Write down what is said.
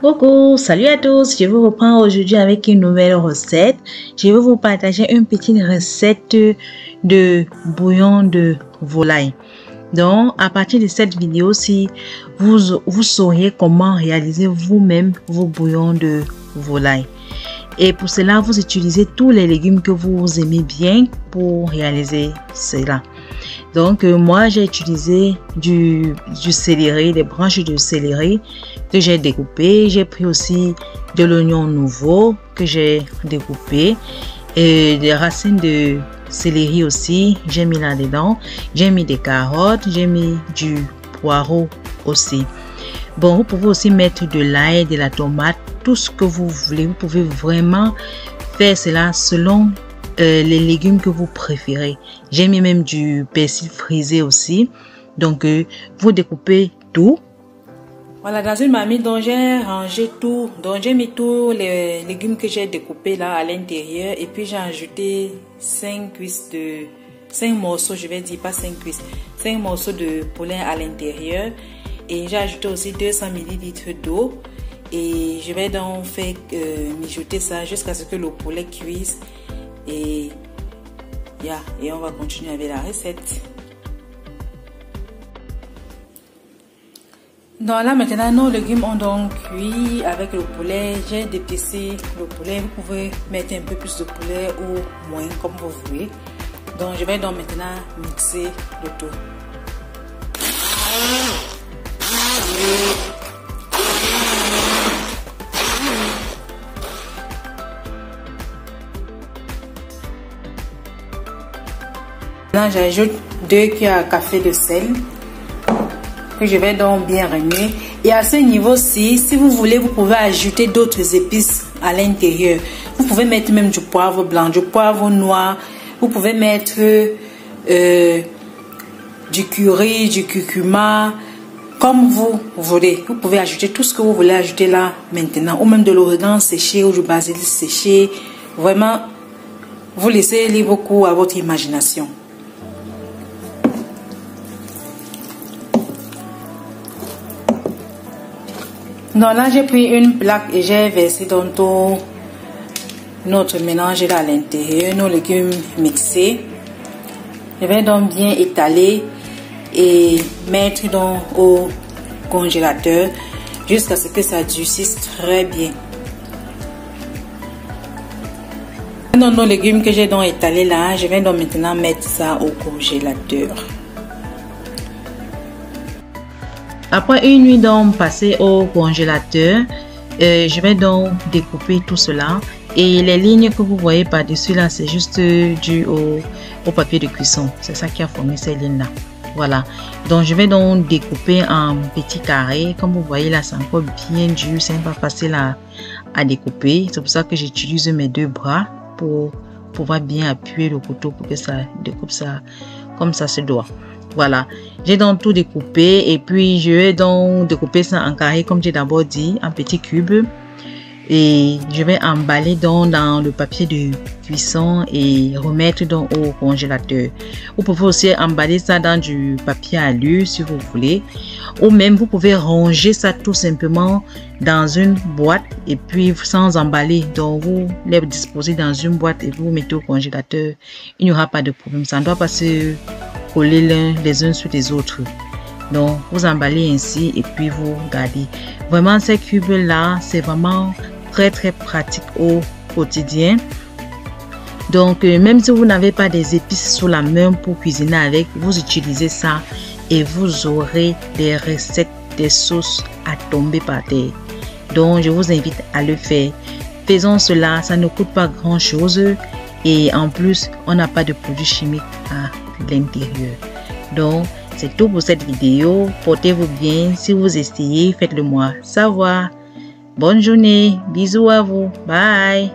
Coucou, salut à tous, je vous reprends aujourd'hui avec une nouvelle recette. Je vais vous partager une petite recette de bouillon de volaille. Donc, à partir de cette vidéo-ci, vous saurez comment réaliser vous-même vos bouillons de volaille. Et pour cela, vous utilisez tous les légumes que vous aimez bien pour réaliser cela. Donc, moi, j'ai utilisé du céleri, des branches de céleri que j'ai découpées. J'ai pris aussi de l'oignon nouveau que j'ai découpé et des racines de céleri aussi. J'ai mis là-dedans. J'ai mis des carottes, j'ai mis du poireau aussi. Bon, vous pouvez aussi mettre de l'ail, de la tomate, tout ce que vous voulez. Vous pouvez vraiment faire cela selon les légumes que vous préférez. J'ai mis même du persil frisé aussi. Donc, vous découpez tout. Voilà, dans une marmite dont j'ai rangé tout. Donc, j'ai mis tous les légumes que j'ai découpés là à l'intérieur. Et puis, j'ai ajouté 5 morceaux, je vais dire, pas 5 cuisses. 5 morceaux de poulet à l'intérieur. Et j'ai ajouté aussi 200 ml d'eau. Et je vais donc faire mijoter ça jusqu'à ce que le poulet cuise. Et on va continuer avec la recette. Donc là maintenant nos légumes ont donc cuit avec le poulet. J'ai dépecé le poulet. Vous pouvez mettre un peu plus de poulet ou moins comme vous voulez. Donc je vais donc maintenant mixer le tout. Là, j'ajoute 2 cuillères à café de sel que je vais donc bien remuer. Et à ce niveau-ci, si vous voulez, vous pouvez ajouter d'autres épices à l'intérieur. Vous pouvez mettre même du poivre blanc, du poivre noir. Vous pouvez mettre du curry, du curcuma, comme vous voulez. Vous pouvez ajouter tout ce que vous voulez ajouter là maintenant. Ou même de l'origan séché ou du basilic séché. Vraiment, vous laissez libre cours à votre imagination. Donc là, j'ai pris une plaque et j'ai versé dans tout notre mélange là à l'intérieur, nos légumes mixés. Je vais donc bien étaler et mettre donc au congélateur jusqu'à ce que ça durcisse très bien. Dans nos légumes que j'ai donc étalés là, je vais donc maintenant mettre ça au congélateur. Après une nuit donc passée au congélateur, je vais donc découper tout cela. Et les lignes que vous voyez par-dessus là, c'est juste dû au papier de cuisson. C'est ça qui a formé ces lignes-là. Voilà. Donc, je vais donc découper en petits carrés. Comme vous voyez là, c'est encore bien dur. C'est pas facile à découper. C'est pour ça que j'utilise mes 2 bras pour pouvoir bien appuyer le couteau pour que ça découpe ça comme ça se doit. Voilà, j'ai donc tout découpé et puis je vais donc découper ça en carré comme j'ai d'abord dit, en petits cubes. Et je vais emballer donc dans le papier de cuisson et remettre donc au congélateur. Vous pouvez aussi emballer ça dans du papier alu si vous voulez. Ou même vous pouvez ranger ça tout simplement dans une boîte et puis sans emballer. Donc vous les disposez dans une boîte et vous mettez au congélateur. Il n'y aura pas de problème. Ça ne doit pas se coller les uns sur les autres. Donc vous emballez ainsi et puis vous gardez. Vraiment ces cubes là, c'est vraiment très pratique au quotidien. Donc même si vous n'avez pas des épices sous la main pour cuisiner avec, vous utilisez ça et vous aurez des recettes, des sauces à tomber par terre. Donc je vous invite à le faire. Faisons cela, ça ne coûte pas grand chose et en plus on n'a pas de produits chimiques à l'intérieur. Donc c'est tout pour cette vidéo. Portez-vous bien. Si vous essayez, faites-le moi savoir. Bonne journée. Bisous à vous. Bye.